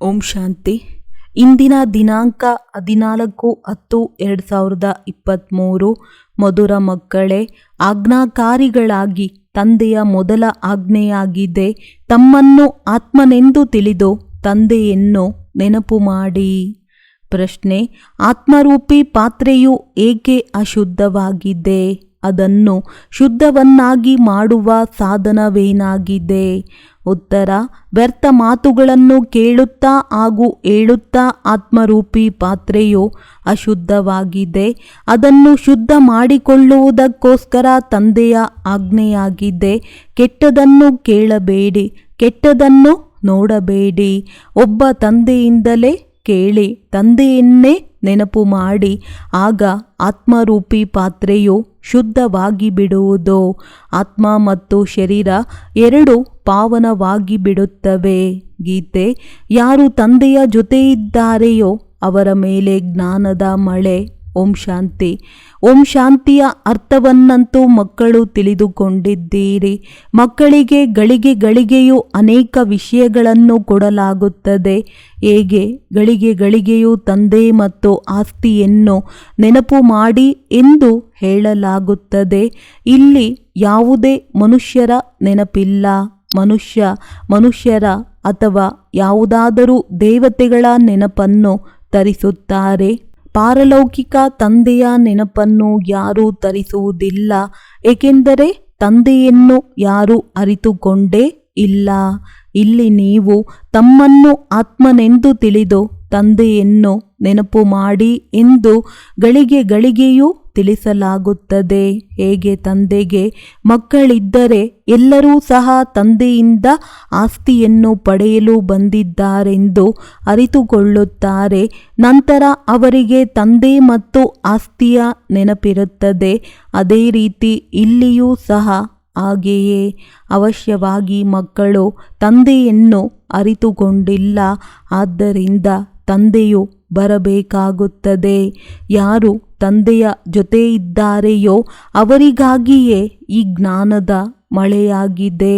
ಓಂ ಶಾಂತಿ. ಇಂದಿನ ದಿನಾಂಕ 14/10/2023. ಮಧುರ ಮಕ್ಕಳೇ, ಆಜ್ಞಾಕಾರಿಗಳಾಗಿ ತಂದೆಯ ಮೊದಲ ಆಜ್ಞೆಯಾಗಿದೆ, ತಮ್ಮನ್ನು ಆತ್ಮನೆಂದು ತಿಳಿದು ತಂದೆಯನ್ನು ನೆನಪು ಮಾಡಿ. ಪ್ರಶ್ನೆ: ಆತ್ಮರೂಪಿ ಪಾತ್ರೆಯು ಏಕೆ ಅಶುದ್ಧವಾಗಿದೆ? ಅದನ್ನು ಶುದ್ಧವನ್ನಾಗಿ ಮಾಡುವ ಸಾಧನವೇನಾಗಿದೆ? ಉತ್ತರ: ವ್ಯರ್ಥ ಮಾತುಗಳನ್ನು ಕೇಳುತ್ತಾ ಹಾಗೂ ಹೇಳುತ್ತಾ ಆತ್ಮರೂಪಿ ಪಾತ್ರೆಯು ಅಶುದ್ಧವಾಗಿದೆ. ಅದನ್ನು ಶುದ್ಧ ಮಾಡಿಕೊಳ್ಳುವುದಕ್ಕೋಸ್ಕರ ತಂದೆಯ ಆಜ್ಞೆಯಾಗಿದೆ, ಕೆಟ್ಟದನ್ನು ಕೇಳಬೇಡಿ, ಕೆಟ್ಟದನ್ನು ನೋಡಬೇಡಿ. ಒಬ್ಬ ತಂದೆಯಿಂದಲೇ ಕೇಳಿ ತಂದೆಯನ್ನೇ ನೆನಪು ಮಾಡಿ, ಆಗ ಆತ್ಮರೂಪಿ ಪಾತ್ರೆಯು ಶುದ್ಧವಾಗಿ ಬಿಡುವುದು. ಆತ್ಮ ಮತ್ತು ಶರೀರ ಎರಡು ಪಾವನವಾಗಿ ಬಿಡುತ್ತವೆ. ಗೀತೆ: ಯಾರು ತಂದೆಯ ಜೊತೆಯಿದ್ದಾರೆಯೋ ಅವರ ಮೇಲೆ ಜ್ಞಾನದ ಮಳೆ. ಓಂ ಶಾಂತಿ. ಓಂ ಶಾಂತಿಯ ಅರ್ಥವನ್ನಂತೂ ಮಕ್ಕಳು ತಿಳಿದುಕೊಂಡಿದ್ದೀರಿ. ಮಕ್ಕಳಿಗೆ ಗಳಿಗೆ ಗಳಿಗೆಯೂ ಅನೇಕ ವಿಷಯಗಳನ್ನು ಕೊಡಲಾಗುತ್ತದೆ. ಹೇಗೆ ಗಳಿಗೆ ಗಳಿಗೆಯೂ ತಂದೆ ಮತ್ತು ಆಸ್ತಿಯನ್ನು ನೆನಪು ಮಾಡಿ ಎಂದು ಹೇಳಲಾಗುತ್ತದೆ. ಇಲ್ಲಿ ಯಾವುದೇ ಮನುಷ್ಯರ ನೆನಪಿಲ್ಲ. ಮನುಷ್ಯರ ಅಥವಾ ಯಾವುದಾದರೂ ದೇವತೆಗಳ ನೆನಪನ್ನು ತರಿಸುತ್ತಾರೆ. ಪಾರಲೌಕಿಕ ತಂದೆಯ ನೆನಪನ್ನು ಯಾರೂ ತರಿಸುವುದಿಲ್ಲ, ಏಕೆಂದರೆ ತಂದೆಯನ್ನು ಯಾರೂ ಅರಿತುಕೊಂಡೇ ಇಲ್ಲ. ಇಲ್ಲಿ ನೀವು ತಮ್ಮನ್ನು ಆತ್ಮನೆಂದು ತಿಳಿದು ತಂದೆಯನ್ನು ನೆನಪು ಮಾಡಿ ಎಂದು ಗಳಿಗೆ ಗಳಿಗೆಯೂ ತಿಳಿಸಲಾಗುತ್ತದೆ. ಹೇಗೆ ತಂದೆಗೆ ಮಕ್ಕಳಿದ್ದರೆ ಎಲ್ಲರೂ ಸಹ ತಂದೆಯಿಂದ ಆಸ್ತಿಯನ್ನು ಪಡೆಯಲು ಬಂದಿದ್ದಾರೆಂದು ಅರಿತುಕೊಳ್ಳುತ್ತಾರೆ. ನಂತರ ಅವರಿಗೆ ತಂದೆ ಮತ್ತು ಆಸ್ತಿಯ ನೆನಪಿರುತ್ತದೆ. ಅದೇ ರೀತಿ ಇಲ್ಲಿಯೂ ಸಹ ಹಾಗೆಯೇ. ಅವಶ್ಯವಾಗಿ ಮಕ್ಕಳು ತಂದೆಯನ್ನು ಅರಿತುಕೊಂಡಿಲ್ಲ, ಆದ್ದರಿಂದ ತಂದೆಯು ಬರಬೇಕಾಗುತ್ತದೆ. ಯಾರು ತಂದೆಯ ಜೊತೆ ಇದ್ದಾರೆಯೋ ಅವರಿಗಾಗಿಯೇ ಈ ಜ್ಞಾನದ ಮಳೆಯಾಗಿದೆ.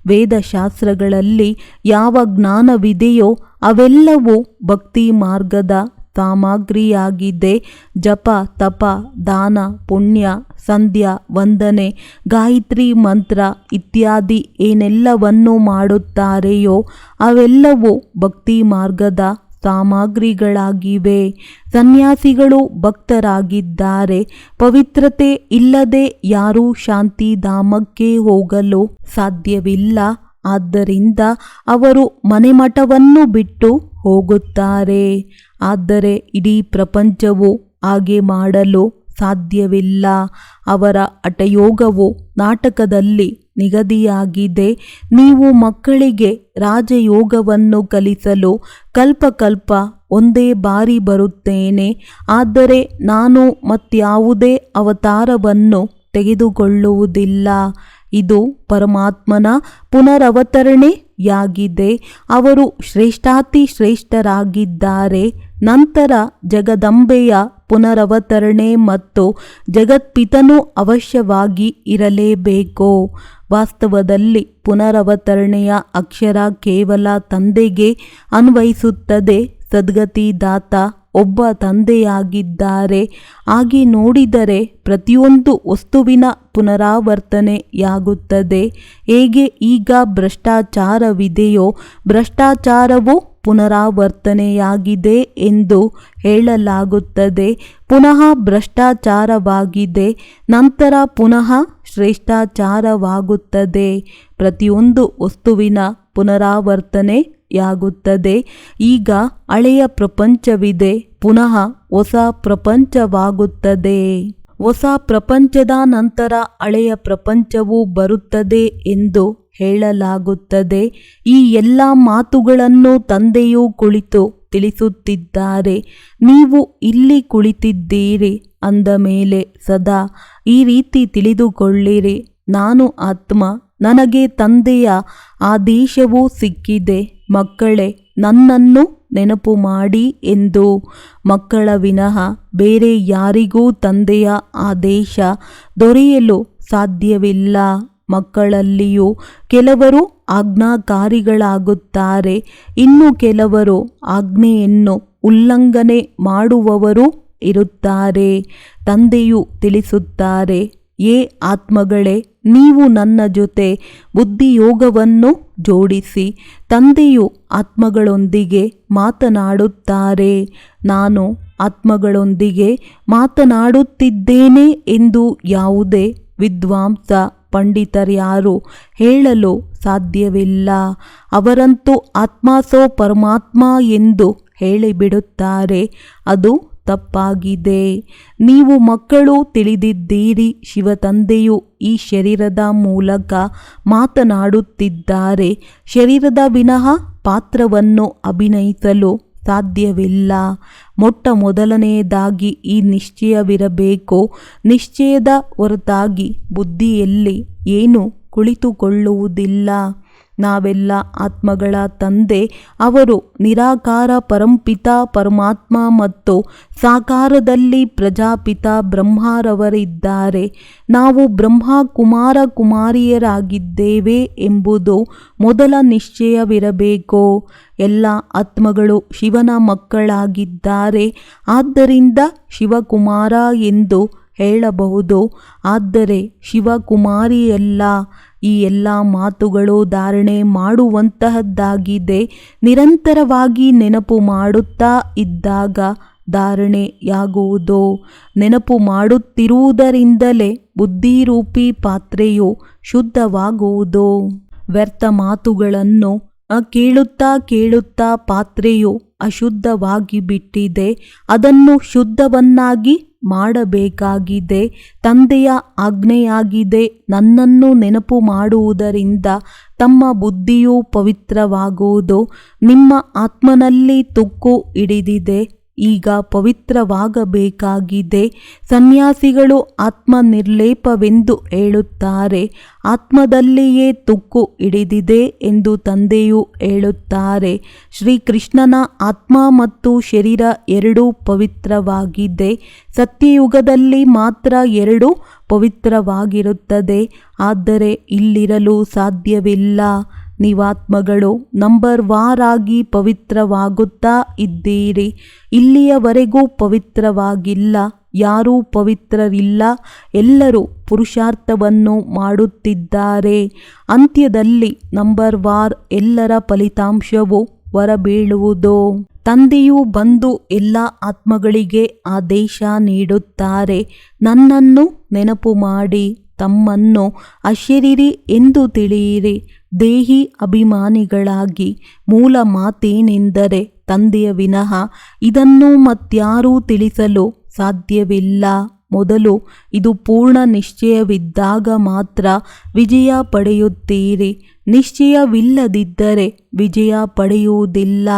ವೇದಶಾಸ್ತ್ರಗಳಲ್ಲಿ ಯಾವ ಜ್ಞಾನವಿದೆಯೋ ಅವೆಲ್ಲವೂ ಭಕ್ತಿ ಮಾರ್ಗದ ಸಾಮಗ್ರಿಯಾಗಿದೆ. ಜಪ, ತಪ, ದಾನ, ಪುಣ್ಯ, ಸಂಧ್ಯಾ ವಂದನೆ, ಗಾಯತ್ರಿ ಮಂತ್ರ ಇತ್ಯಾದಿ ಏನೆಲ್ಲವನ್ನು ಮಾಡುತ್ತಾರೆಯೋ ಅವೆಲ್ಲವೂ ಭಕ್ತಿ ಮಾರ್ಗದ ಸಾಮಗ್ರಿಗಳಾಗಿವೆ. ಸನ್ಯಾಸಿಗಳು ಭಕ್ತರಾಗಿದ್ದಾರೆ. ಪವಿತ್ರತೆ ಇಲ್ಲದೆ ಯಾರೂ ಶಾಂತಿಧಾಮಕ್ಕೆ ಹೋಗಲು ಸಾಧ್ಯವಿಲ್ಲ. ಆದ್ದರಿಂದ ಅವರು ಮನೆಮಠವನ್ನು ಬಿಟ್ಟು ಹೋಗುತ್ತಾರೆ. ಆದರೆ ಇಡೀ ಪ್ರಪಂಚವು ಹಾಗೆ ಮಾಡಲು ಸಾಧ್ಯವಿಲ್ಲ. ಅವರ ಹಠಯೋಗವು ನಾಟಕದಲ್ಲಿ ನಿಗದಿಯಾಗಿದೆ. ನೀವು ಮಕ್ಕಳಿಗೆ ರಾಜಯೋಗವನ್ನು ಕಲಿಸಲು ಕಲ್ಪ ಒಂದೇ ಬಾರಿ ಬರುತ್ತೇನೆ, ಆದರೆ ನಾನು ಮತ್ಯಾವುದೇ ಅವತಾರವನ್ನು ತೆಗೆದುಕೊಳ್ಳುವುದಿಲ್ಲ. ಇದು ಪರಮಾತ್ಮನ ಪುನರವತರಣೆಯಾಗಿದೆ. ಅವರು ಶ್ರೇಷ್ಠಾತಿ ಶ್ರೇಷ್ಠರಾಗಿದ್ದಾರೆ. ನಂತರ ಜಗದಂಬೆಯ ಪುನರವತರಣೆ ಮತ್ತು ಜಗತ್ಪಿತನು ಅವಶ್ಯವಾಗಿ ಇರಲೇಬೇಕು. ವಾಸ್ತವದಲ್ಲಿ ಪುನರವತರಣೆಯ ಅಕ್ಷರ ಕೇವಲ ತಂದೆಗೆ ಅನ್ವಯಿಸುತ್ತದೆ. ಸದ್ಗತಿದಾತ ಒಬ್ಬ ತಂದೆಯಾಗಿದ್ದಾರೆ. ಹಾಗೆ ನೋಡಿದರೆ ಪ್ರತಿಯೊಂದು ವಸ್ತುವಿನ ಪುನರಾವರ್ತನೆಯಾಗುತ್ತದೆ. ಹೇಗೆ ಈಗ ಭ್ರಷ್ಟಾಚಾರವಿದೆಯೋ ಭ್ರಷ್ಟಾಚಾರವು ಪುನರಾವರ್ತನೆಯಾಗಿದೆ ಎಂದು ಹೇಳಲಾಗುತ್ತದೆ. ಪುನಃ ಭ್ರಷ್ಟಾಚಾರವಾಗಿದೆ, ನಂತರ ಪುನಃ ಶ್ರೇಷ್ಠಾಚಾರವಾಗುತ್ತದೆ. ಪ್ರತಿಯೊಂದು ವಸ್ತುವಿನ ಪುನರಾವರ್ತನೆಯಾಗುತ್ತದೆ. ಈಗ ಹಳೆಯ ಪ್ರಪಂಚವಿದೆ, ಪುನಃ ಹೊಸ ಪ್ರಪಂಚವಾಗುತ್ತದೆ. ಹೊಸ ಪ್ರಪಂಚದ ನಂತರ ಹಳೆಯ ಪ್ರಪಂಚವು ಬರುತ್ತದೆ ಎಂದು ಹೇಳಲಾಗುತ್ತದೆ. ಈ ಎಲ್ಲ ಮಾತುಗಳನ್ನು ತಂದೆಯು ಕುಳಿತು ತಿಳಿಸುತ್ತಿದ್ದಾರೆ. ನೀವು ಇಲ್ಲಿ ಕುಳಿತಿದ್ದೀರಿ ಅಂದ ಮೇಲೆ ಸದಾ ಈ ರೀತಿ ತಿಳಿದುಕೊಳ್ಳಿರಿ, ನಾನು ಆತ್ಮ, ನನಗೆ ತಂದೆಯ ಆದೇಶವೂ ಸಿಕ್ಕಿದೆ. ಮಕ್ಕಳೇ, ನನ್ನನ್ನು ನೆನಪು ಮಾಡಿ ಎಂದು. ಮಕ್ಕಳ ವಿನಃ ಬೇರೆ ಯಾರಿಗೂ ತಂದೆಯ ಆದೇಶ ದೊರೆಯಲು ಸಾಧ್ಯವಿಲ್ಲ. ಮಕ್ಕಳಲ್ಲಿಯೂ ಕೆಲವರು ಆಜ್ಞಾಕಾರಿಗಳಾಗುತ್ತಾರೆ. ಇನ್ನು ಕೆಲವರು ಆಜ್ಞೆಯನ್ನು ಉಲ್ಲಂಘನೆ ಮಾಡುವವರು ಇರುತ್ತಾರೆ. ತಂದೆಯು ತಿಳಿಸುತ್ತಾರೆ, ಏ ಆತ್ಮಗಳೇ, ನೀವು ನನ್ನ ಜೊತೆ ಬುದ್ಧಿಯೋಗವನ್ನು ಜೋಡಿಸಿ. ತಂದೆಯು ಆತ್ಮಗಳೊಂದಿಗೆ ಮಾತನಾಡುತ್ತಾರೆ. ನಾನು ಆತ್ಮಗಳೊಂದಿಗೆ ಮಾತನಾಡುತ್ತಿದ್ದೇನೆ ಎಂದು ಯಾವುದೇ ವಿದ್ವಾಂಸ ಪಂಡಿತರ್ಯಾರು ಹೇಳಲು ಸಾಧ್ಯವಿಲ್ಲ. ಅವರಂತೂ ಆತ್ಮಾಸೋ ಪರಮಾತ್ಮ ಎಂದು ಹೇಳಿಬಿಡುತ್ತಾರೆ. ಅದು ತಪ್ಪಾಗಿದೆ. ನೀವು ಮಕ್ಕಳು ತಿಳಿದಿದ್ದೀರಿ, ಶಿವತಂದೆಯು ಈ ಶರೀರದ ಮೂಲಕ ಮಾತನಾಡುತ್ತಿದ್ದಾರೆ. ಶರೀರದ ವಿನಃ ಪಾತ್ರವನ್ನು ಅಭಿನಯಿಸಲು ಸಾಧ್ಯವಿಲ್ಲ. ಮೊದಲನೆಯದಾಗಿ ಈ ನಿಶ್ಚಯವಿರಬೇಕು. ನಿಶ್ಚಯದ ಹೊರತಾಗಿ ಬುದ್ಧಿಯಲ್ಲಿ ಏನು ಕುಳಿತುಕೊಳ್ಳುವುದಿಲ್ಲ. ನಾವೆಲ್ಲ ಆತ್ಮಗಳ ತಂದೆ. ಅವರು ನಿರಾಕಾರ ಪರಂಪಿತ ಪರಮಾತ್ಮ ಮತ್ತು ಸಾಕಾರದಲ್ಲಿ ಪ್ರಜಾಪಿತ ಬ್ರಹ್ಮರವರಿದ್ದಾರೆ. ನಾವು ಬ್ರಹ್ಮ ಕುಮಾರ ಕುಮಾರಿಯರಾಗಿದ್ದೇವೆ ಎಂಬುದು ಮೊದಲ ನಿಶ್ಚಯವಿರಬೇಕು. ಎಲ್ಲ ಆತ್ಮಗಳು ಶಿವನ ಮಕ್ಕಳಾಗಿದ್ದಾರೆ. ಆದ್ದರಿಂದ ಶಿವಕುಮಾರ ಎಂದು ಹೇಳಬಹುದು. ಆದರೆ ಶಿವಕುಮಾರಿಯಲ್ಲ. ಈ ಎಲ್ಲ ಮಾತುಗಳು ಧಾರಣೆ ಮಾಡುವಂತಹದ್ದಾಗಿದೆ. ನಿರಂತರವಾಗಿ ನೆನಪು ಮಾಡುತ್ತಾ ಇದ್ದಾಗ ಧಾರಣೆಯಾಗುವುದು. ನೆನಪು ಮಾಡುತ್ತಿರುವುದರಿಂದಲೇ ಬುದ್ಧಿರೂಪಿ ಪಾತ್ರೆಯು ಶುದ್ಧವಾಗುವುದು. ವ್ಯರ್ಥ ಮಾತುಗಳನ್ನು ಕೇಳುತ್ತಾ ಕೇಳುತ್ತಾ ಪಾತ್ರೆಯು ಅಶುದ್ಧವಾಗಿ ಬಿಟ್ಟಿದೆ. ಅದನ್ನು ಶುದ್ಧವನ್ನಾಗಿ ಮಾಡಬೇಕಾಗಿದೆ. ತಂದೆಯ ಆಜ್ಞೆಯಾಗಿದೆ. ನನ್ನನ್ನು ನೆನಪು ಮಾಡುವುದರಿಂದ ತಮ್ಮ ಬುದ್ಧಿಯು ಪವಿತ್ರವಾಗುವುದು. ನಿಮ್ಮ ಆತ್ಮನಲ್ಲಿ ತುಕ್ಕು ಹಿಡಿದಿದೆ. ಈಗ ಪವಿತ್ರವಾಗಬೇಕಾಗಿದೆ. ಸನ್ಯಾಸಿಗಳು ಆತ್ಮ ನಿರ್ಲೇಪವೆಂದು ಹೇಳುತ್ತಾರೆ. ಆತ್ಮದಲ್ಲಿಯೇ ತುಕ್ಕು ಹಿಡಿದಿದೆ ಎಂದು ತಂದೆಯು ಹೇಳುತ್ತಾರೆ. ಶ್ರೀಕೃಷ್ಣನ ಆತ್ಮ ಮತ್ತು ಶರೀರ ಎರಡೂ ಪವಿತ್ರವಾಗಿದೆ. ಸತ್ಯಯುಗದಲ್ಲಿ ಮಾತ್ರ ಎರಡೂ ಪವಿತ್ರವಾಗಿರುತ್ತದೆ. ಆದರೆ ಇಲ್ಲಿರಲು ಸಾಧ್ಯವಿಲ್ಲ. ನೀವಾತ್ಮಗಳು ನಂಬರ್ ವಾರಾಗಿ ಪವಿತ್ರವಾಗುತ್ತಾ ಇದ್ದೀರಿ. ಇಲ್ಲಿಯವರೆಗೂ ಪವಿತ್ರವಾಗಿಲ್ಲ. ಯಾರೂ ಪವಿತ್ರರಿಲ್ಲ. ಎಲ್ಲರೂ ಪುರುಷಾರ್ಥವನ್ನು ಮಾಡುತ್ತಿದ್ದಾರೆ. ಅಂತ್ಯದಲ್ಲಿ ನಂಬರ್ ವಾರ್ ಎಲ್ಲರ ಫಲಿತಾಂಶವು ಹೊರಬೀಳುವುದು. ತಂದೆಯು ಬಂದು ಎಲ್ಲ ಆತ್ಮಗಳಿಗೆ ಆದೇಶ ನೀಡುತ್ತಾರೆ, ನನ್ನನ್ನು ನೆನಪು ಮಾಡಿ ತಮ್ಮನ್ನು ಅಶರೀರಿ ಎಂದು ತಿಳಿಯಿರಿ. ದೇಹಿ ಅಭಿಮಾನಿಗಳಾಗಿ ಮೂಲ ಮಾತೇನೆಂದರೆ ತಂದೆಯ ವಿನಃ ಇದನ್ನು ಮತ್ಯಾರೂ ತಿಳಿಸಲು ಸಾಧ್ಯವಿಲ್ಲ. ಮೊದಲು ಇದು ಪೂರ್ಣ ನಿಶ್ಚಯವಿದ್ದಾಗ ಮಾತ್ರ ವಿಜಯ ಪಡೆಯುತ್ತೀರಿ. ನಿಶ್ಚಯವಿಲ್ಲದಿದ್ದರೆ ವಿಜಯ ಪಡೆಯುವುದಿಲ್ಲ.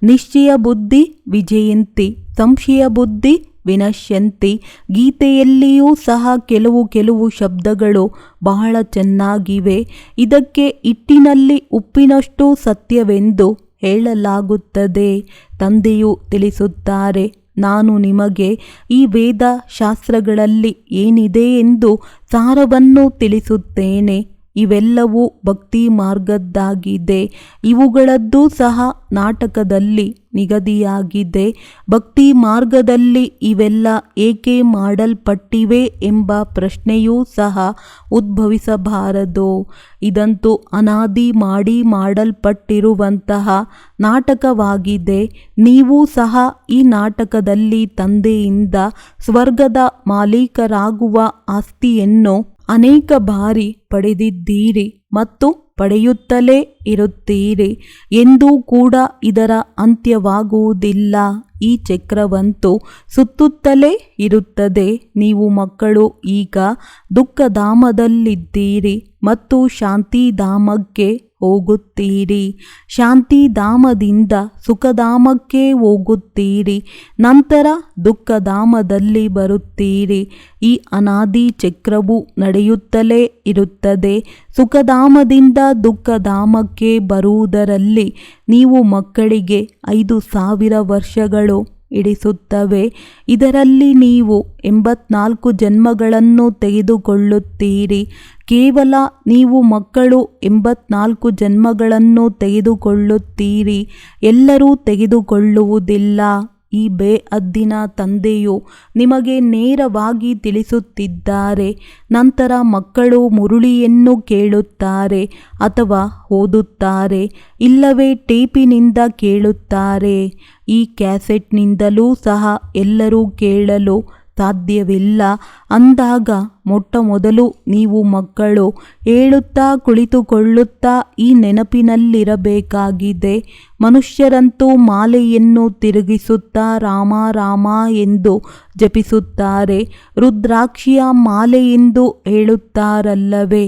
ನಿಶ್ಚಯ ಬುದ್ಧಿ ವಿಜಯಂತಿ, ಸಂಶಯ ಬುದ್ಧಿ ವಿನಶ್ಯಂತಿ. ಗೀತೆಯಲ್ಲಿಯೂ ಸಹ ಕೆಲವು ಶಬ್ದಗಳು ಬಹಳ ಚೆನ್ನಾಗಿವೆ. ಇದಕ್ಕೆ ಹಿಟ್ಟಿನಲ್ಲಿ ಉಪ್ಪಿನಷ್ಟು ಸತ್ಯವೆಂದು ಹೇಳಲಾಗುತ್ತದೆ. ತಂದೆಯು ತಿಳಿಸುತ್ತಾರೆ, ನಾನು ನಿಮಗೆ ಈ ವೇದ ಶಾಸ್ತ್ರಗಳಲ್ಲಿ ಏನಿದೆ ಎಂದು ಸಾರವನ್ನು ತಿಳಿಸುತ್ತೇನೆ. ಇವೆಲ್ಲವೂ ಭಕ್ತಿ ಮಾರ್ಗದ್ದಾಗಿದೆ. ಇವುಗಳದ್ದು ಸಹ ನಾಟಕದಲ್ಲಿ ನಿಗದಿಯಾಗಿದೆ. ಭಕ್ತಿ ಮಾರ್ಗದಲ್ಲಿ ಇವೆಲ್ಲ ಏಕೆ ಮಾಡಲ್ಪಟ್ಟಿವೆ ಎಂಬ ಪ್ರಶ್ನೆಯೂ ಸಹ ಉದ್ಭವಿಸಬಾರದು. ಇದಂತೂ ಅನಾದಿ ಮಾಡಲ್ಪಟ್ಟಿರುವಂತಹ ನಾಟಕವಾಗಿದೆ. ನೀವು ಸಹ ಈ ನಾಟಕದಲ್ಲಿ ತಂದೆಯಿಂದ ಸ್ವರ್ಗದ ಮಾಲೀಕರಾಗುವ ಆಸ್ತಿಯನ್ನು ಅನೇಕ ಬಾರಿ ಪಡೆದಿದ್ದೀರಿ ಮತ್ತು ಪಡೆಯುತ್ತಲೇ ಇರುತ್ತೀರಿ. ಎಂದೂ ಕೂಡ ಇದರ ಅಂತ್ಯವಾಗುವುದಿಲ್ಲ. ಈ ಚಕ್ರವಂತೂ ಸುತ್ತುತ್ತಲೇ ಇರುತ್ತದೆ. ನೀವು ಮಕ್ಕಳು ಈಗ ದುಃಖಧಾಮದಲ್ಲಿದ್ದೀರಿ ಮತ್ತು ಶಾಂತಿಧಾಮಕ್ಕೆ ಹೋಗುತ್ತೀರಿ. ಶಾಂತಿಧಾಮದಿಂದ ಸುಖಧಾಮಕ್ಕೆ ಹೋಗುತ್ತೀರಿ. ನಂತರ ದುಃಖಧಾಮದಲ್ಲಿ ಬರುತ್ತೀರಿ. ಈ ಅನಾದಿ ಚಕ್ರವು ನಡೆಯುತ್ತಲೇ ಇರುತ್ತದೆ. ಸುಖಧಾಮದಿಂದ ದುಃಖಧಾಮಕ್ಕೆ ಬರುವುದರಲ್ಲಿ ನೀವು ಮಕ್ಕಳಿಗೆ 5000 ವರ್ಷಗಳು ಹಿಡಿಸುತ್ತವೆ. ಇದರಲ್ಲಿ ನೀವು 84 ಜನ್ಮಗಳನ್ನು ತೆಗೆದುಕೊಳ್ಳುತ್ತೀರಿ. ಕೇವಲ ನೀವು ಮಕ್ಕಳು 84 ಜನ್ಮಗಳನ್ನು ತೆಗೆದುಕೊಳ್ಳುತ್ತೀರಿ, ಎಲ್ಲರೂ ತೆಗೆದುಕೊಳ್ಳುವುದಿಲ್ಲ. ಈ ಬೇಅದ್ದಿನ ತಂದೆಯು ನಿಮಗೆ ನೇರವಾಗಿ ತಿಳಿಸುತ್ತಿದ್ದಾರೆ. ನಂತರ ಮಕ್ಕಳು ಮುರುಳಿಯನ್ನು ಕೇಳುತ್ತಾರೆ ಅಥವಾ ಓದುತ್ತಾರೆ, ಇಲ್ಲವೇ ಟೇಪಿನಿಂದ ಕೇಳುತ್ತಾರೆ. ಈ ಕ್ಯಾಸೆಟ್ನಿಂದಲೂ ಸಹ ಎಲ್ಲರೂ ಕೇಳಲು ಸಾಧ್ಯವಿಲ್ಲ. ಅಂದಾಗ ಮೊಟ್ಟಮೊದಲು ನೀವು ಮಕ್ಕಳು ಹೇಳುತ್ತಾ ಕುಳಿತುಕೊಳ್ಳುತ್ತಾ ಈ ನೆನಪಿನಲ್ಲಿರಬೇಕಾಗಿದೆ. ಮನುಷ್ಯರಂತೂ ಮಾಲೆಯನ್ನು ತಿರುಗಿಸುತ್ತಾ ರಾಮ ರಾಮ ಎಂದು ಜಪಿಸುತ್ತಾರೆ, ರುದ್ರಾಕ್ಷಿಯ ಮಾಲೆ ಎಂದು ಹೇಳುತ್ತಾರಲ್ಲವೇ.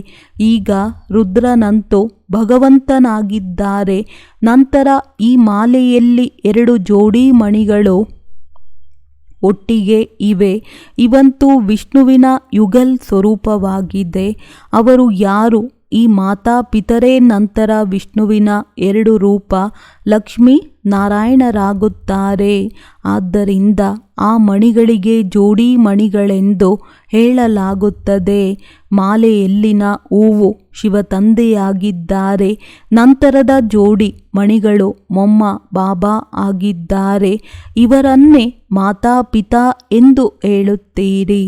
ಈಗ ರುದ್ರನಂತೂ ಭಗವಂತನಾಗಿದ್ದಾರೆ. ನಂತರ ಈ ಮಾಲೆಯಲ್ಲಿ 2 ಜೋಡಿ ಮಣಿಗಳು ಒಟ್ಟಿಗೆ ಇವೆ. ಇವಂತೂ ವಿಷ್ಣುವಿನ ಯುಗಲ್ ಸ್ವರೂಪವಾಗಿದೆ. ಅವರು ಯಾರು? ಈ ಮಾತಾಪಿತರೇ ನಂತರ ವಿಷ್ಣುವಿನ 2 ರೂಪ ಲಕ್ಷ್ಮೀ ನಾರಾಯಣರಾಗುತ್ತಾರೆ. ಆದ್ದರಿಂದ ಆ ಮಣಿಗಳಿಗೆ ಜೋಡಿ ಮಣಿಗಳೆಂದು ಹೇಳಲಾಗುತ್ತದೆ. ಮಾಲೆಯಲ್ಲಿನ ಹೂವು ಶಿವತಂದೆಯಾಗಿದ್ದಾರೆ. ನಂತರದ ಜೋಡಿ ಮಣಿಗಳು ಮೊಮ್ಮ ಬಾಬಾ ಆಗಿದ್ದಾರೆ. ಇವರನ್ನೇ ಮಾತಾಪಿತಾ ಎಂದು ಹೇಳುತ್ತೀರಿ.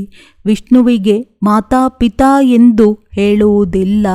ವಿಷ್ಣುವಿಗೆ ಮಾತಾಪಿತಾ ಎಂದು ಹೇಳುವುದಿಲ್ಲ.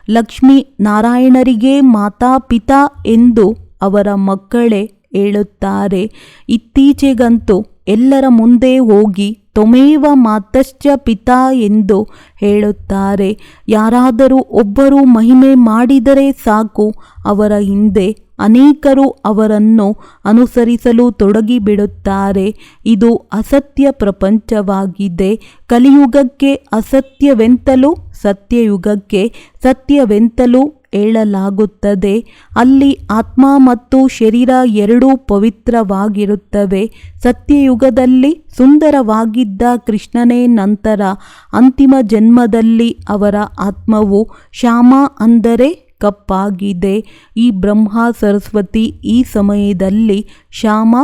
ಲಕ್ಷ್ಮೀ ನಾರಾಯಣರಿಗೆ ಮಾತಾಪಿತಾ ಎಂದು ಅವರ ಮಕ್ಕಳೇ ಹೇಳುತ್ತಾರೆ. ಇತ್ತೀಚೆಗಂತೂ ಎಲ್ಲರ ಮುಂದೆ ಹೋಗಿ ತ್ವಮೇವ ಮಾತಶ್ಚ ಪಿತಾ ಎಂದು ಹೇಳುತ್ತಾರೆ. ಯಾರಾದರೂ ಒಬ್ಬರು ಮಹಿಮೆ ಮಾಡಿದರೆ ಸಾಕು, ಅವರ ಹಿಂದೆ ಅನೇಕರು ಅವರನ್ನು ಅನುಸರಿಸಲು ತೊಡಗಿಬಿಡುತ್ತಾರೆ. ಇದು ಅಸತ್ಯ ಪ್ರಪಂಚವಾಗಿದೆ. ಕಲಿಯುಗಕ್ಕೆ ಅಸತ್ಯವೆಂತಲೂ ಸತ್ಯಯುಗಕ್ಕೆ ಸತ್ಯವೆಂತಲೂ ಹೇಳಲಾಗುತ್ತದೆ. ಅಲ್ಲಿ ಆತ್ಮ ಮತ್ತು ಶರೀರ ಎರಡೂ ಪವಿತ್ರವಾಗಿರುತ್ತವೆ. ಸತ್ಯಯುಗದಲ್ಲಿ ಸುಂದರವಾಗಿದ್ದ ಕೃಷ್ಣನೇ ನಂತರ ಅಂತಿಮ ಜನ್ಮದಲ್ಲಿ ಅವರ ಆತ್ಮವು ಶ್ಯಾಮ ಅಂದರೆ ಕಪ್ಪಾಗಿದೆ. ಈ ಬ್ರಹ್ಮ ಸರಸ್ವತಿ ಈ ಸಮಯದಲ್ಲಿ ಶ್ಯಾಮ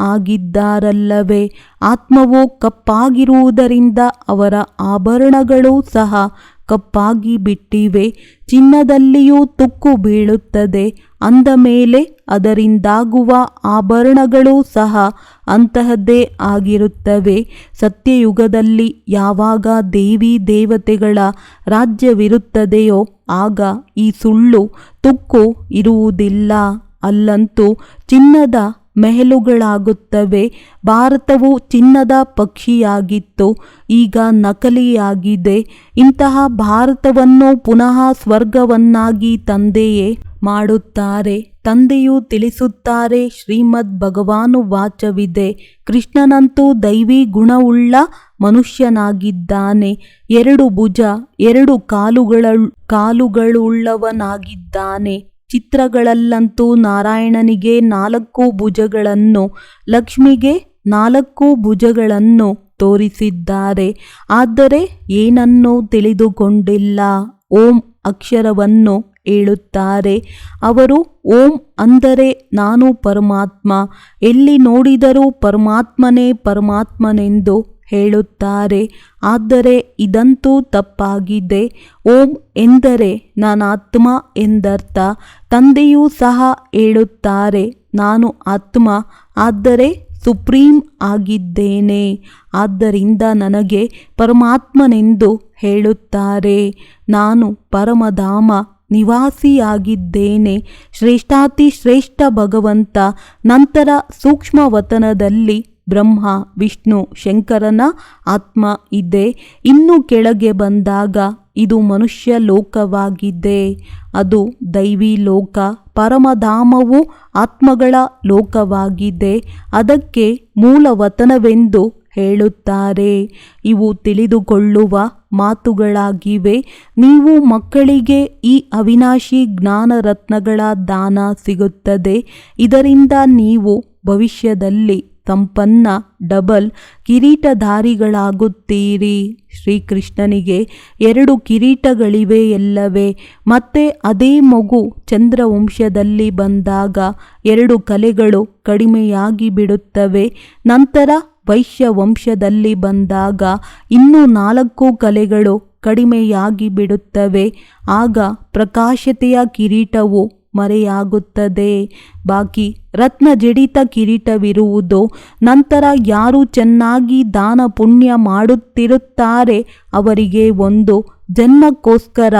ಆಗಿದ್ದಾರಲ್ಲವೇ. ಆತ್ಮವು ಕಪ್ಪಾಗಿರುವುದರಿಂದ ಅವರ ಆಭರಣಗಳು ಸಹ ಕಪ್ಪಾಗಿ ಬಿಟ್ಟಿವೆ. ಚಿನ್ನದಲ್ಲಿಯೂ ತುಕ್ಕು ಬೀಳುತ್ತದೆ. ಅಂದ ಮೇಲೆ ಅದರಿಂದಾಗುವ ಆಭರಣಗಳು ಸಹ ಅಂತಹದ್ದೇ ಆಗಿರುತ್ತವೆ. ಸತ್ಯಯುಗದಲ್ಲಿ ಯಾವಾಗ ದೇವಿ ದೇವತೆಗಳ ರಾಜ್ಯವಿರುತ್ತದೆಯೋ ಆಗ ಈ ಸುಳ್ಳು ತುಕ್ಕು ಇರುವುದಿಲ್ಲ. ಅಲ್ಲಂತೂ ಚಿನ್ನದ ಮೆಹಲುಗಳಾಗುತ್ತವೆ. ಭಾರತವು ಚಿನ್ನದ ಪಕ್ಷಿಯಾಗಿತ್ತು, ಈಗ ನಕಲಿಯಾಗಿದೆ. ಇಂತಹ ಭಾರತವನ್ನು ಪುನಃ ಸ್ವರ್ಗವನ್ನಾಗಿ ತಂದೆಯೇ ಮಾಡುತ್ತಾರೆ. ತಂದೆಯು ತಿಳಿಸುತ್ತಾರೆ, ಶ್ರೀಮದ್ ಭಗವಾನುವಾಚವಿದೆ, ಕೃಷ್ಣನಂತೂ ದೈವಿ ಗುಣವುಳ್ಳ ಮನುಷ್ಯನಾಗಿದ್ದಾನೆ. 2 ಭುಜ 2 ಕಾಲುಗಳುಳ್ಳವನಾಗಿದ್ದಾನೆ. ಚಿತ್ರಗಳಲ್ಲಂತೂ ನಾರಾಯಣನಿಗೆ 4 ಭುಜಗಳನ್ನು, ಲಕ್ಷ್ಮಿಗೆ 4 ಭುಜಗಳನ್ನು ತೋರಿಸಿದ್ದಾರೆ. ಆದರೆ ಏನನ್ನೂ ತಿಳಿದುಕೊಂಡಿಲ್ಲ. ಓಂ ಅಕ್ಷರವನ್ನು ಹೇಳುತ್ತಾರೆ. ಅವರು ಓಂ ಅಂದರೆ ನಾನು ಪರಮಾತ್ಮ, ಎಲ್ಲಿ ನೋಡಿದರೂ ಪರಮಾತ್ಮನೇ ಪರಮಾತ್ಮನೆಂದು ಹೇಳುತ್ತಾರೆ. ಆದರೆ ಇದಂತೂ ತಪ್ಪಾಗಿದೆ. ಓಂ ಎಂದರೆ ನಾನಾತ್ಮ ಎಂದರ್ಥ. ತಂದೆಯೂ ಸಹ ಹೇಳುತ್ತಾರೆ, ನಾನು ಆತ್ಮ, ಆದರೆ ಸುಪ್ರೀಂ ಆಗಿದ್ದೇನೆ. ಆದ್ದರಿಂದ ನನಗೆ ಪರಮಾತ್ಮನೆಂದು ಹೇಳುತ್ತಾರೆ. ನಾನು ಪರಮಧಾಮ ನಿವಾಸಿಯಾಗಿದ್ದೇನೆ, ಶ್ರೇಷ್ಠಾತಿ ಶ್ರೇಷ್ಠ ಭಗವಂತ. ನಂತರ ಸೂಕ್ಷ್ಮವತನದಲ್ಲಿ ಬ್ರಹ್ಮ ವಿಷ್ಣು ಶಂಕರನ ಆತ್ಮ ಇದೆ. ಇನ್ನು ಕೆಳಗೆ ಬಂದಾಗ ಇದು ಮನುಷ್ಯ ಲೋಕವಾಗಿದೆ. ಅದು ದೈವಿ ಲೋಕ. ಪರಮಧಾಮವು ಆತ್ಮಗಳ ಲೋಕವಾಗಿದೆ. ಅದಕ್ಕೆ ಮೂಲವತನವೆಂದು ಹೇಳುತ್ತಾರೆ. ಇವು ತಿಳಿದುಕೊಳ್ಳುವ ಮಾತುಗಳಾಗಿವೆ. ನೀವು ಮಕ್ಕಳಿಗೆ ಈ ಅವಿನಾಶಿ ಜ್ಞಾನರತ್ನಗಳ ದಾನ ಸಿಗುತ್ತದೆ. ಇದರಿಂದ ನೀವು ಭವಿಷ್ಯದಲ್ಲಿ ಸಂಪನ್ನ ಡಬಲ್ ಕಿರೀಟಧಾರಿಗಳಾಗುತ್ತೀರಿ. ಶ್ರೀಕೃಷ್ಣನಿಗೆ 2 ಕಿರೀಟಗಳಿವೆಯಲ್ಲವೇ. ಮತ್ತೆ ಅದೇ ಮಗು ಚಂದ್ರವಂಶದಲ್ಲಿ ಬಂದಾಗ 2 ಕಲೆಗಳು ಕಡಿಮೆಯಾಗಿ ಬಿಡುತ್ತವೆ. ನಂತರ ವೈಶ್ಯ ವಂಶದಲ್ಲಿ ಬಂದಾಗ ಇನ್ನೂ 4 ಕಲೆಗಳು ಕಡಿಮೆಯಾಗಿ ಬಿಡುತ್ತವೆ. ಆಗ ಪ್ರಕಾಶತೆಯ ಕಿರೀಟವು ಮರೆಯಾಗುತ್ತದೆ. ಬಾಕಿ ರತ್ನಜಡಿತ ಕಿರೀಟವಿರುವುದು. ನಂತರ ಯಾರು ಚೆನ್ನಾಗಿ ದಾನ ಪುಣ್ಯ ಮಾಡುತ್ತಿರುತ್ತಾರೆ ಅವರಿಗೆ ಒಂದು ಜನ್ಮಕ್ಕೋಸ್ಕರ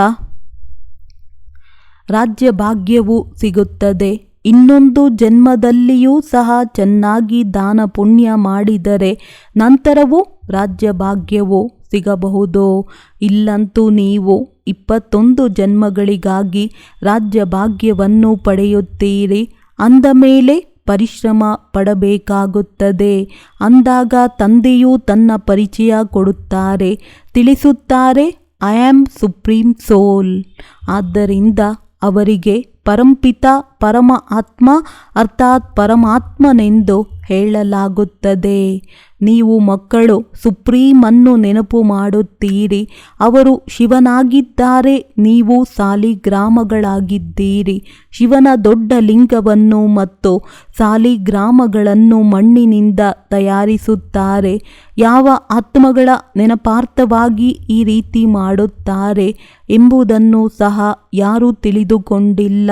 ರಾಜ್ಯಭಾಗ್ಯವು ಸಿಗುತ್ತದೆ. ಇನ್ನೊಂದು ಜನ್ಮದಲ್ಲಿಯೂ ಸಹ ಚೆನ್ನಾಗಿ ದಾನ ಪುಣ್ಯ ಮಾಡಿದರೆ ನಂತರವೂ ರಾಜ್ಯಭಾಗ್ಯವು ಸಿಗಬಹುದು. ಇಲ್ಲಂತೂ ನೀವು 21 ಜನ್ಮಗಳಿಗಾಗಿ ರಾಜ್ಯಭಾಗ್ಯವನ್ನು ಪಡೆಯುತ್ತೀರಿ. ಅಂದ ಮೇಲೆ ಪರಿಶ್ರಮ ಪಡಬೇಕಾಗುತ್ತದೆ. ಅಂದಾಗ ತಂದೆಯು ತನ್ನ ಪರಿಚಯ ಕೊಡುತ್ತಾರೆ, ತಿಳಿಸುತ್ತಾರೆ, ಐ ಆಮ್ ಸುಪ್ರೀಂ ಸೋಲ್. ಆದ್ದರಿಂದ ಅವರಿಗೆ ಪರಂಪಿತ ಪರಮ ಆತ್ಮ ಅರ್ಥಾತ್ ಪರಮಾತ್ಮನೆಂದು ಹೇಳಲಾಗುತ್ತದೆ. ನೀವು ಮಕ್ಕಳು ಸುಪ್ರೀಮನ್ನು ನೆನಪು ಮಾಡುತ್ತೀರಿ. ಅವರು ಶಿವನಾಗಿದ್ದಾರೆ, ನೀವು ಸಾಲಿಗ್ರಾಮಗಳಾಗಿದ್ದೀರಿ. ಶಿವನ ದೊಡ್ಡ ಲಿಂಗವನ್ನು ಮತ್ತು ಸಾಲಿಗ್ರಾಮಗಳನ್ನು ಮಣ್ಣಿನಿಂದ ತಯಾರಿಸುತ್ತಾರೆ. ಯಾವ ಆತ್ಮಗಳ ನೆನಪಾರ್ಥವಾಗಿ ಈ ರೀತಿ ಮಾಡುತ್ತಾರೆ ಎಂಬುದನ್ನು ಸಹ ಯಾರೂ ತಿಳಿದುಕೊಂಡಿಲ್ಲ.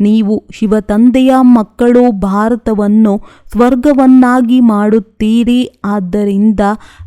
ನೀವು ಶಿವತಂದೆಯ ಮಕ್ಕಳು ಭಾರತವನ್ನು ಸ್ವರ್ಗವನ್ನಾಗಿ ಮಾಡುತ್ತೀರಿ. ಆದ್ದರಿಂದ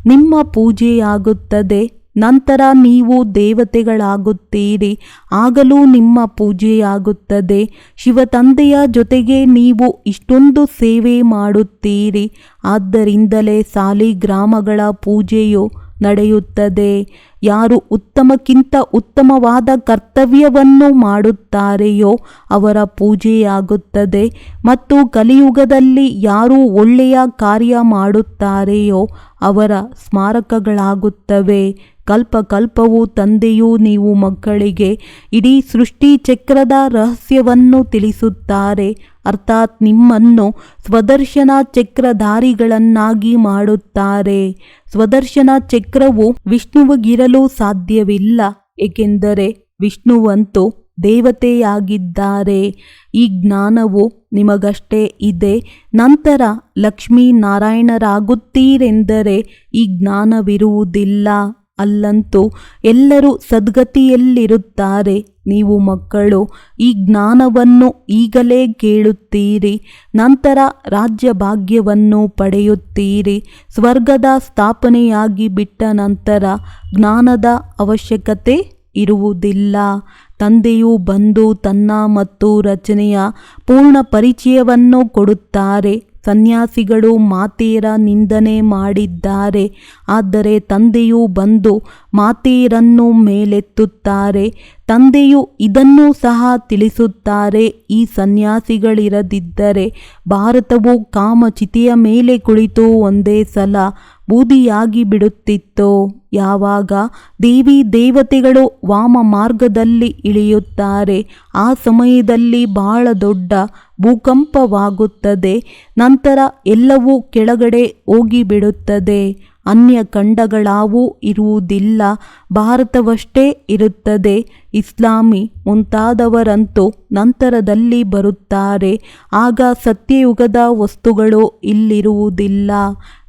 ನಿಮ್ಮ ಪೂಜೆಯಾಗುತ್ತದೆ. ನಂತರ ನೀವು ದೇವತೆಗಳಾಗುತ್ತೀರಿ. ಆಗಲೂ ನಿಮ್ಮ ಪೂಜೆಯಾಗುತ್ತದೆ. ಶಿವತಂದೆಯ ಜೊತೆಗೆ ನೀವು ಇಷ್ಟೊಂದು ಸೇವೆ ಮಾಡುತ್ತೀರಿ. ಆದ್ದರಿಂದಲೇ ಸಾಲಿಗ್ರಾಮಗಳ ಪೂಜೆಯು ನಡೆಯುತ್ತದೆ. ಯಾರು ಉತ್ತಮಕ್ಕಿಂತ ಉತ್ತಮವಾದ ಕರ್ತವ್ಯವನ್ನು ಮಾಡುತ್ತಾರೆಯೋ ಅವರ ಪೂಜೆಯಾಗುತ್ತದೆ. ಮತ್ತು ಕಲಿಯುಗದಲ್ಲಿ ಯಾರು ಒಳ್ಳೆಯ ಕಾರ್ಯ ಮಾಡುತ್ತಾರೆಯೋ ಅವರ ಸ್ಮಾರಕಗಳಾಗುತ್ತವೆ. ಕಲ್ಪಕಲ್ಪವು ತಂದೆಯು ನೀವು ಮಕ್ಕಳಿಗೆ ಇಡೀ ಸೃಷ್ಟಿ ಚಕ್ರದ ರಹಸ್ಯವನ್ನು ತಿಳಿಸುತ್ತಾರೆ. ಅರ್ಥಾತ್ ನಿಮ್ಮನ್ನು ಸ್ವದರ್ಶನ ಚಕ್ರಧಾರಿಗಳನ್ನಾಗಿ ಮಾಡುತ್ತಾರೆ. ಸ್ವದರ್ಶನ ಚಕ್ರವು ವಿಷ್ಣುವಿಗಿರಲು ಸಾಧ್ಯವಿಲ್ಲ, ಏಕೆಂದರೆ ವಿಷ್ಣುವಂತೂ ದೇವತೆಯಾಗಿದ್ದಾರೆ. ಈ ಜ್ಞಾನವು ನಿಮಗಷ್ಟೇ ಇದೆ. ನಂತರ ಲಕ್ಷ್ಮೀನಾರಾಯಣರಾಗುತ್ತೀರೆಂದರೆ ಈ ಜ್ಞಾನವಿರುವುದಿಲ್ಲ. ಅಲ್ಲಂತೂ ಎಲ್ಲರೂ ಸದ್ಗತಿಯಲ್ಲಿರುತ್ತಾರೆ. ನೀವು ಮಕ್ಕಳು ಈ ಜ್ಞಾನವನ್ನು ಈಗಲೇ ಕೇಳುತ್ತೀರಿ. ನಂತರ ರಾಜ್ಯಭಾಗ್ಯವನ್ನು ಪಡೆಯುತ್ತೀರಿ. ಸ್ವರ್ಗದ ಸ್ಥಾಪನೆಯಾಗಿ ಬಿಟ್ಟ ನಂತರ ಜ್ಞಾನದ ಅವಶ್ಯಕತೆ ಇರುವುದಿಲ್ಲ. ತಂದೆಯು ಬಂದು ತನ್ನ ಮತ್ತು ರಚನೆಯ ಪೂರ್ಣ ಪರಿಚಯವನ್ನು ಕೊಡುತ್ತಾರೆ. ಸನ್ಯಾಸಿಗಳು ಮಾತೆಯರ ನಿಂದನೆ ಮಾಡಿದ್ದಾರೆ, ಆದರೆ ತಂದೆಯು ಬಂದು ಮಾತೆಯರನ್ನು ಮೇಲೆತ್ತುತ್ತಾರೆ. ತಂದೆಯು ಇದನ್ನು ಸಹ ತಿಳಿಸುತ್ತಾರೆ. ಈ ಸನ್ಯಾಸಿಗಳಿರದಿದ್ದರೆ ಭಾರತವು ಕಾಮಚಿತೆಯ ಮೇಲೆ ಕುಳಿತು ಒಂದೇ ಸಲ ಬೂದಿಯಾಗಿ ಬಿಡುತ್ತಿತ್ತು. ಯಾವಾಗ ದೇವಿ ದೇವತೆಗಳು ವಾಮ ಮಾರ್ಗದಲ್ಲಿ ಇಳಿಯುತ್ತಾರೆ ಆ ಸಮಯದಲ್ಲಿ ಬಹಳ ದೊಡ್ಡ ಭೂಕಂಪವಾಗುತ್ತದೆ. ನಂತರ ಎಲ್ಲವೂ ಕೆಳಗಡೆ ಹೋಗಿಬಿಡುತ್ತದೆ. ಅನ್ಯ ಖಂಡಗಳಾವೂ ಇರುವುದಿಲ್ಲ, ಭಾರತವಷ್ಟೇ ಇರುತ್ತದೆ. ಇಸ್ಲಾಮಿ ಮುಂತಾದವರಂತೂ ನಂತರದಲ್ಲಿ ಬರುತ್ತಾರೆ. ಆಗ ಸತ್ಯಯುಗದ ವಸ್ತುಗಳು ಇಲ್ಲಿರುವುದಿಲ್ಲ.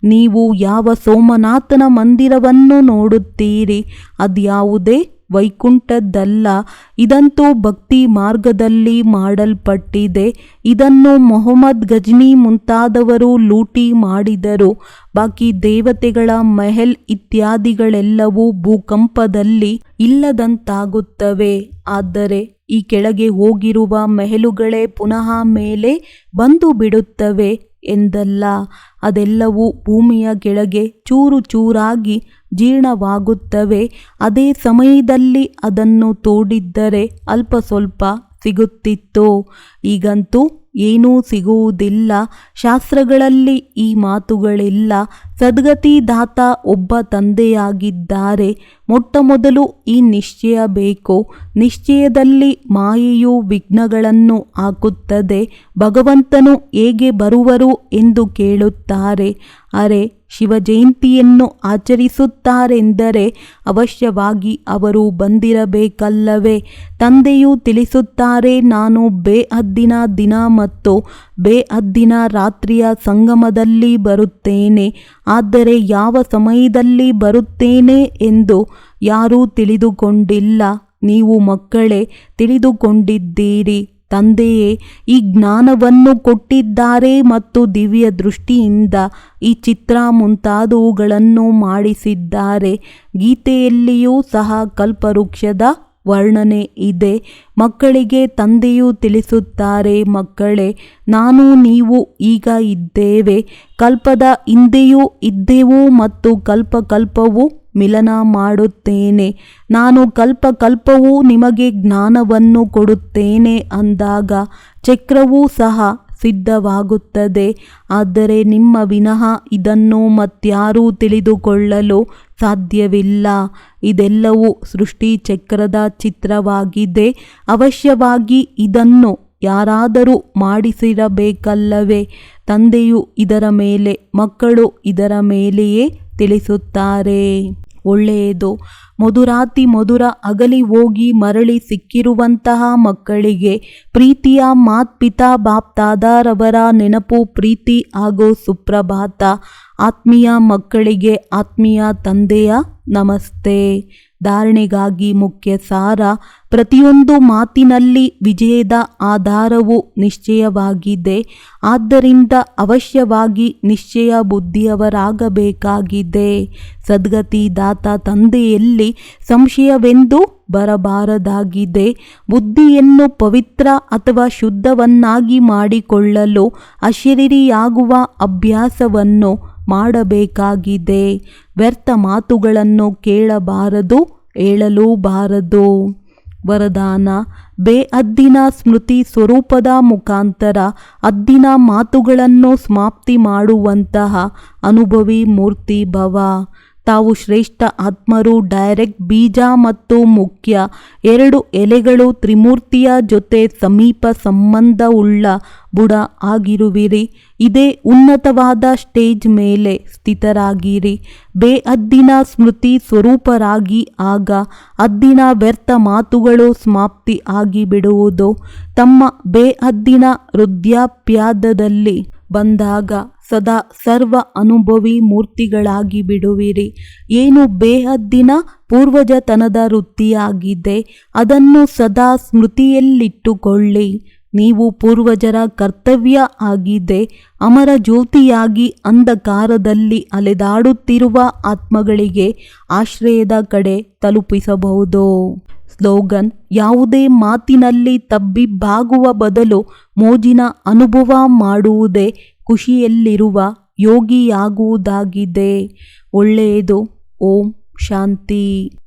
ನೀವು ಯಾವ ಸೋಮನಾಥನ ಮಂದಿರವನ್ನು ನೋಡುತ್ತೀರಿ ಅದ್ಯಾವುದೇ ವೈಕುಂಠದ್ದಲ್ಲ. ಇದಂತೂ ಭಕ್ತಿ ಮಾರ್ಗದಲ್ಲಿ ಮಾಡಲ್ಪಟ್ಟಿದೆ. ಇದನ್ನು ಮೊಹಮ್ಮದ್ ಗಜ್ನಿ ಮುಂತಾದವರು ಲೂಟಿ ಮಾಡಿದರು. ಬಾಕಿ ದೇವತೆಗಳ ಮೆಹಲ್ ಇತ್ಯಾದಿಗಳೆಲ್ಲವೂ ಭೂಕಂಪದಲ್ಲಿ ಇಲ್ಲದಂತಾಗುತ್ತವೆ. ಆದರೆ ಈ ಕೆಳಗೆ ಹೋಗಿರುವ ಮೆಹಲುಗಳೇ ಪುನಃ ಮೇಲೆ ಬಂದು ಬಿಡುತ್ತವೆ ಎಂದಲ್ಲ. ಅದೆಲ್ಲವೂ ಭೂಮಿಯ ಕೆಳಗೆ ಚೂರು ಚೂರಾಗಿ ಜೀರ್ಣವಾಗುತ್ತವೆ. ಅದೇ ಸಮಯದಲ್ಲಿ ಅದನ್ನು ತೋಡಿದ್ದರೆ ಅಲ್ಪ ಸ್ವಲ್ಪ ಸಿಗುತ್ತಿತ್ತು. ಈಗಂತೂ ಏನೂ ಸಿಗುವುದಿಲ್ಲ. ಶಾಸ್ತ್ರಗಳಲ್ಲಿ ಈ ಮಾತುಗಳಿಲ್ಲ. ಸದ್ಗತಿದಾತ ಒಬ್ಬ ತಂದೆಯಾಗಿದ್ದಾರೆ. ಮೊಟ್ಟಮೊದಲು ಈ ನಿಶ್ಚಯ ಬೇಕು. ನಿಶ್ಚಯದಲ್ಲಿ ಮಾಯೆಯು ವಿಘ್ನಗಳನ್ನು ಹಾಕುತ್ತದೆ. ಭಗವಂತನು ಹೇಗೆ ಬರುವರು ಎಂದು ಕೇಳುತ್ತಾರೆ. ಅರೆ, ಶಿವ ಜಯಂತಿಯನ್ನು ಆಚರಿಸುತ್ತಾರೆಂದರೆ ಅವಶ್ಯವಾಗಿ ಅವರು ಬಂದಿರಬೇಕಲ್ಲವೇ? ತಂದೆಯು ತಿಳಿಸುತ್ತಾರೆ, ನಾನು ಬೇಹದ್ದಿನ ದಿನ ಮತ್ತು ಬೇಹದ್ದಿನ ರಾತ್ರಿಯ ಸಂಗಮದಲ್ಲಿ ಬರುತ್ತೇನೆ. ಆದರೆ ಯಾವ ಸಮಯದಲ್ಲಿ ಬರುತ್ತೇನೆ ಎಂದು ಯಾರೂ ತಿಳಿದುಕೊಂಡಿಲ್ಲ, ನೀವು ಮಕ್ಕಳೇ ತಿಳಿದುಕೊಂಡಿದ್ದೀರಿ. ತಂದೆಯೇ ಈ ಜ್ಞಾನವನ್ನು ಕೊಟ್ಟಿದ್ದಾರೆ ಮತ್ತು ದಿವ್ಯ ದೃಷ್ಟಿಯಿಂದ ಈ ಚಿತ್ರ ಮುಂತಾದವುಗಳನ್ನು ಮಾಡಿಸಿದ್ದಾರೆ. ಗೀತೆಯಲ್ಲಿಯೂ ಸಹ ಕಲ್ಪವೃಕ್ಷದ ವರ್ಣನೆ ಇದೆ. ಮಕ್ಕಳಿಗೆ ತಂದೆಯು ತಿಳಿಸುತ್ತಾರೆ, ಮಕ್ಕಳೇ, ನಾನು ನೀವು ಈಗ ಇದ್ದೇವೆ, ಕಲ್ಪದ ಹಿಂದೆಯೂ ಇದ್ದೆವು ಮತ್ತು ಕಲ್ಪವು ಮಿಲನ ಮಾಡುತ್ತೇನೆ. ನಾನು ಕಲ್ಪವೂ ನಿಮಗೆ ಜ್ಞಾನವನ್ನು ಕೊಡುತ್ತೇನೆ ಅಂದಾಗ ಚಕ್ರವೂ ಸಹ ಸಿದ್ಧವಾಗುತ್ತದೆ. ಆದರೆ ನಿಮ್ಮ ವಿನಃ ಇದನ್ನು ಮತ್ಯಾರೂ ತಿಳಿದುಕೊಳ್ಳಲು ಸಾಧ್ಯವಿಲ್ಲ. ಇದೆಲ್ಲವೂ ಸೃಷ್ಟಿ ಚಕ್ರದ ಚಿತ್ರವಾಗಿದೆ. ಅವಶ್ಯವಾಗಿ ಇದನ್ನು ಯಾರಾದರೂ ಮಾಡಿಸಿರಬೇಕಲ್ಲವೇ? ತಂದೆಯು ಇದರ ಮೇಲೆ, ಮಕ್ಕಳು ಇದರ ಮೇಲೆಯೇ ತಿಳಿಸುತ್ತಾರೆ. ಒಳ್ಳೆಯದು. ಮಧುರ ಅಗಲಿ ಹೋಗಿ ಮರಳಿ ಸಿಕ್ಕಿರುವಂತಹ ಮಕ್ಕಳಿಗೆ ಪ್ರೀತಿಯ ಮಾತ್ಪಿತಾ ಬಾಪ್ದಾದಾರವರ ನೆನಪು, ಪ್ರೀತಿ ಹಾಗೂ ಸುಪ್ರಭಾತ. ಆತ್ಮೀಯ ಮಕ್ಕಳಿಗೆ ಆತ್ಮೀಯ ತಂದೆಯ ನಮಸ್ತೆ. ಧಾರಣೆಗಾಗಿ ಮುಖ್ಯ ಸಾರ: ಪ್ರತಿಯೊಂದು ಮಾತಿನಲ್ಲಿ ವಿಜಯದ ಆಧಾರವು ನಿಶ್ಚಯವಾಗಿದೆ. ಆದ್ದರಿಂದ ಅವಶ್ಯವಾಗಿ ನಿಶ್ಚಯ ಬುದ್ಧಿಯವರಾಗಬೇಕಾಗಿದೆ. ಸದ್ಗತಿ ದಾತ ತಂದೆಯಲ್ಲಿ ಸಂಶಯವೆಂದು ಬರಬಾರದಾಗಿದೆ. ಬುದ್ಧಿಯನ್ನು ಪವಿತ್ರ ಅಥವಾ ಶುದ್ಧವನ್ನಾಗಿ ಮಾಡಿಕೊಳ್ಳಲು ಅಶರೀರಿಯಾಗುವ ಅಭ್ಯಾಸವನ್ನು ಮಾಡಬೇಕಾಗಿದೆ. ವ್ಯರ್ಥ ಮಾತುಗಳನ್ನು ಕೇಳಬಾರದು, ಹೇಳಲೂಬಾರದು. ವರದಾನ: ಬೇಹದ್ದಿನ ಸ್ಮೃತಿ ಸ್ವರೂಪದ ಮುಖಾಂತರ ಹದ್ದಿನ ಮಾತುಗಳನ್ನು ಸಮಾಪ್ತಿ ಮಾಡುವಂತಹ ಅನುಭವಿ ಮೂರ್ತಿ ಭವ. ತಾವು ಶ್ರೇಷ್ಠ ಆತ್ಮರು, ಡೈರೆಕ್ಟ್ ಬೀಜ ಮತ್ತು ಮುಖ್ಯ ಎರಡು ಎಲೆಗಳು, ತ್ರಿಮೂರ್ತಿಯ ಜೊತೆ ಸಮೀಪ ಸಂಬಂಧವುಳ್ಳ ಬುಡ ಆಗಿರುವಿರಿ. ಇದೇ ಉನ್ನತವಾದ ಸ್ಟೇಜ್ ಮೇಲೆ ಸ್ಥಿತರಾಗಿರಿ. ಬೇಹದ್ದಿನ ಸ್ಮೃತಿ ಸ್ವರೂಪರಾಗಿ, ಆಗ ಹದ್ದಿನ ವ್ಯರ್ಥ ಮಾತುಗಳು ಸಮಾಪ್ತಿ ಆಗಿಬಿಡುವುದು. ತಮ್ಮ ಬೇಹದ್ದಿನ ವೃದ್ಧಾಪ್ಯದಲ್ಲಿ ಬಂದಾಗ ಸದಾ ಸರ್ವ ಅನುಭವಿ ಮೂರ್ತಿಗಳಾಗಿ ಬಿಡುವಿರಿ. ಏನು ಬೇಹದ್ದಿನ ಪೂರ್ವಜತನದ ವೃತ್ತಿಯಾಗಿದೆ, ಅದನ್ನು ಸದಾ ಸ್ಮೃತಿಯಲ್ಲಿಟ್ಟುಕೊಳ್ಳಿ. ನೀವು ಪೂರ್ವಜರ ಕರ್ತವ್ಯ ಆಗಿದೆ. ಅಮರ ಜ್ಯೋತಿಯಾಗಿ ಅಂಧಕಾರದಲ್ಲಿ ಅಲೆದಾಡುತ್ತಿರುವ ಆತ್ಮಗಳಿಗೆ ಆಶ್ರಯದ ಕಡೆ ತಲುಪಿಸಬಹುದು. ಸ್ಲೋಗನ್: ಯಾವುದೇ ಮಾತಿನಲ್ಲಿ ತಬ್ಬಿಬ್ಬಾಗುವ ಬದಲು ಮೋಜಿನ ಅನುಭವ ಮಾಡುವುದೇ ಖುಷಿಯಲ್ಲಿರುವ ಯೋಗಿಯಾಗುವುದಾಗಿದೆ. ಒಳ್ಳೆಯದು. ಓಂ ಶಾಂತಿ.